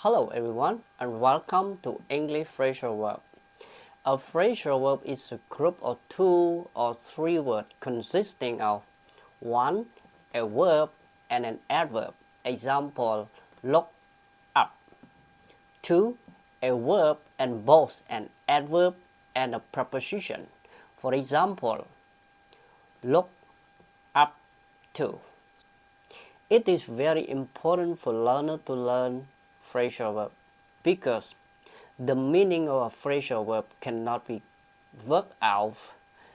Hello everyone and welcome to English phrasal verb. A phrasal verb is a group of 2 or 3 words consisting of 1. A verb and an adverb. Example, look up. 2. A verb and both an adverb and a preposition. For example, look up to. It is very important for learners to learn phrasal verb because the meaning of a phrasal verb cannot be worked out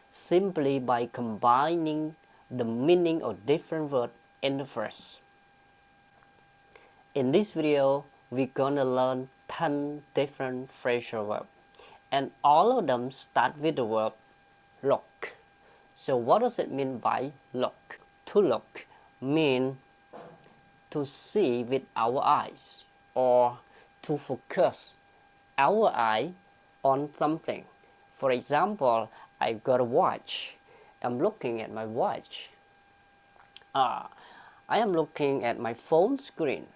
simply by combining the meaning of different words in the phrase. In this video, we're gonna learn 10 different phrasal verbs, and all of them start with the verb look. So what does it mean by look? To look means to see with our eyes, or to focus our eye on something. For example, I've got a watch. I'm looking at my watch. I am looking at my phone screen,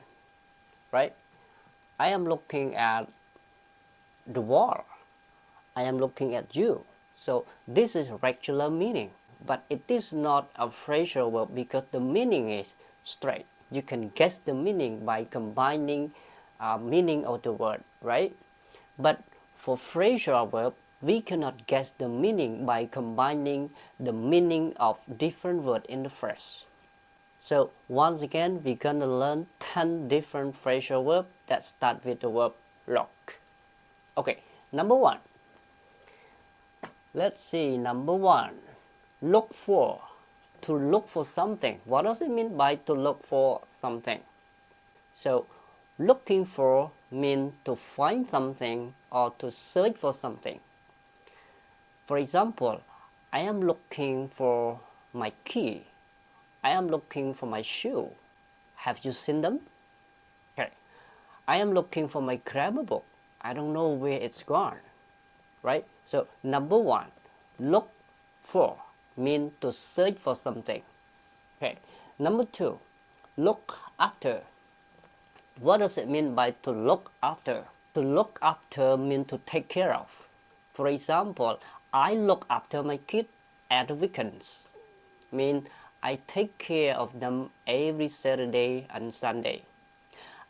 right? I am looking at the wall. I am looking at you. So this is regular meaning, but it is not a phrasal verb because the meaning is straight. You can guess the meaning by combining meaning of the word, right? But for phrasal verb, we cannot guess the meaning by combining the meaning of different words in the phrase. So once again, we're gonna learn 10 different phrasal verbs that start with the verb look. Okay, number 1. Let's see, number 1. Look for. To look for something. What does it mean by to look for something? So looking for means to find something or to search for something. For example, I am looking for my key. I am looking for my shoe. Have you seen them? Okay. I am looking for my grammar book. I don't know where it's gone. Right? So number 1, look for means to search for something. Okay. Number 2, look after. What does it mean by to look after? To look after means to take care of. For example, I look after my kids at the weekends. Means I take care of them every Saturday and Sunday.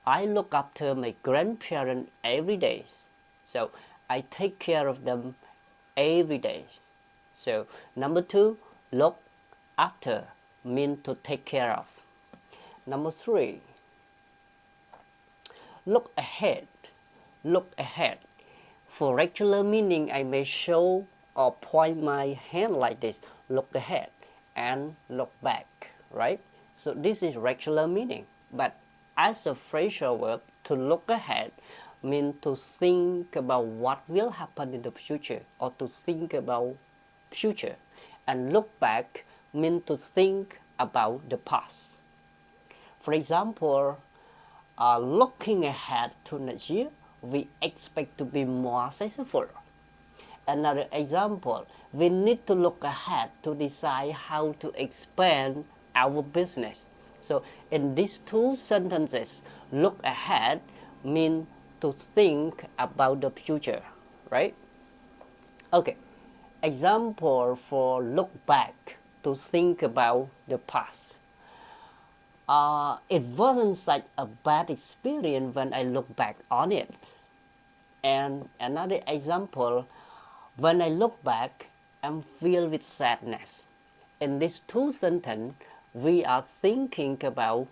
I look after my grandparents every day. So I take care of them every day. So number 2, look after means to take care of. Number 3, look ahead. Look ahead. For regular meaning, I may show or point my hand like this. Look ahead and look back, right? So this is regular meaning. But as a phrasal verb, to look ahead means to think about what will happen in the future or to think about future. And look back means to think about the past. For example, looking ahead to next year, we expect to be more successful. Another example, we need to look ahead to decide how to expand our business. So in these 2 sentences, look ahead means to think about the future, right? Okay, example for look back, to think about the past. It wasn't such a bad experience when I look back on it. And another example, when I look back, I'm filled with sadness. In these 2 sentences, we are thinking about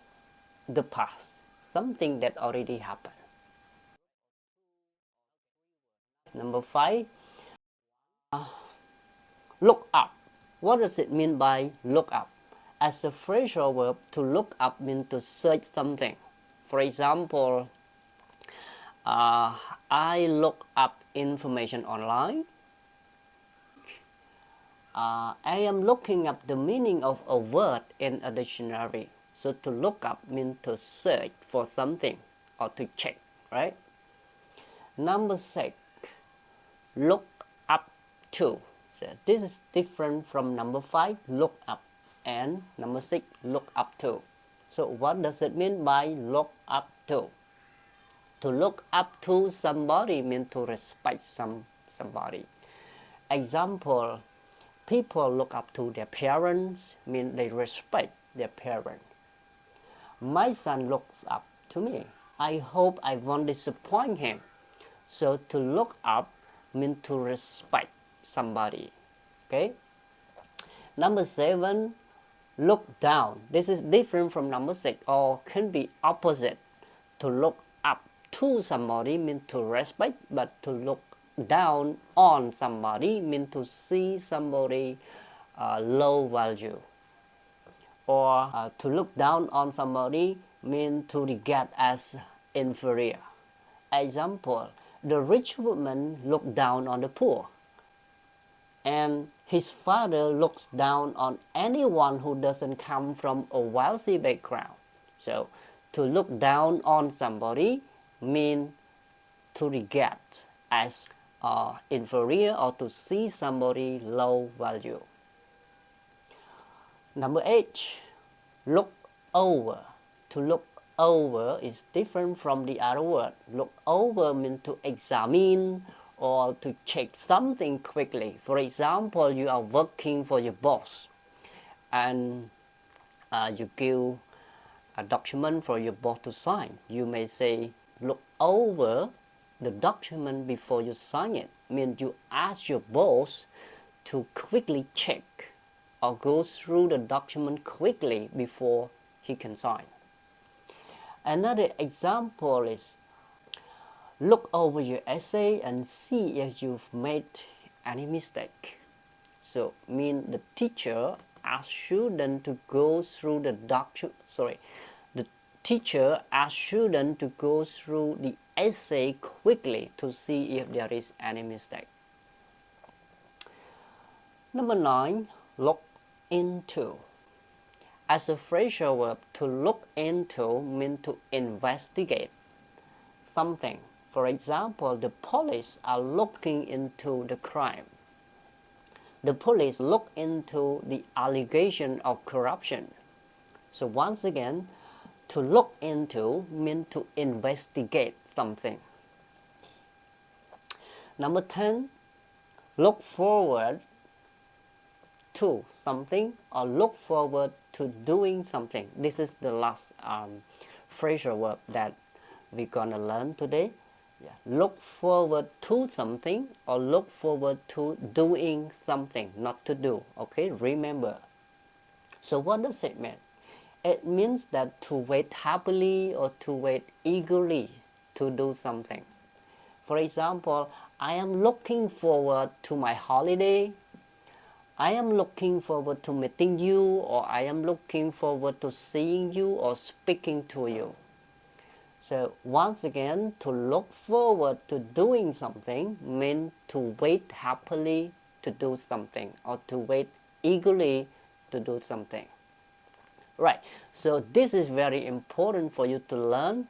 the past, something that already happened. Number 5, look up. What does it mean by look up? As a phrasal verb, to look up means to search something. For example, I look up information online. I am looking up the meaning of a word in a dictionary. So to look up means to search for something or to check, right? Number 6, look up to. So this is different from number 5, look up, and number 6, look up to. So what does it mean by look up to? To look up to somebody means to respect somebody. Example, people look up to their parents means they respect their parents. My son looks up to me. I hope I won't disappoint him. So to look up means to respect somebody. Okay. Number 7, look down. This is different from number 6 or can be opposite. To look up to somebody means to respect, but to look down on somebody means to see somebody low value. Or to look down on somebody means to regard as inferior. Example, the rich woman looked down on the poor. And his father looks down on anyone who doesn't come from a wealthy background. So, to look down on somebody means to regard as inferior or to see somebody low value. Number 8, look over. To look over is different from the other word. Look over means to examine or to check something quickly. For example, you are working for your boss and you give a document for your boss to sign. You may say, look over the document before you sign it. Means you ask your boss to quickly check or go through the document quickly before he can sign. Another example is, look over your essay and see if you've made any mistake. So, mean the teacher asks student to go through the teacher asks student to go through the essay quickly to see if there is any mistake. Number 9, look into. As a phrasal verb, to look into means to investigate something. For example, the police are looking into the crime. The police look into the allegation of corruption. So once again, to look into means to investigate something. Number 10, look forward to something or look forward to doing something. This is the last phrasal verb that we're gonna learn today. Look forward to something or look forward to doing something, not to do. Okay, remember. So what does it mean? It means that to wait happily or to wait eagerly to do something. For example, I am looking forward to my holiday. I am looking forward to meeting you, or I am looking forward to seeing you or speaking to you. So once again, to look forward to doing something means to wait happily to do something or to wait eagerly to do something. Right, so this is very important for you to learn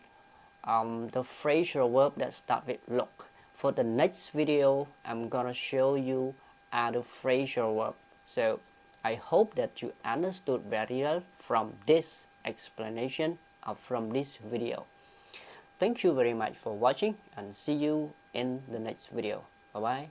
the phrasal verb that start with look. For the next video, I'm gonna show you other phrasal verb. So I hope that you understood very well from this explanation or from this video. Thank you very much for watching and see you in the next video. Bye bye.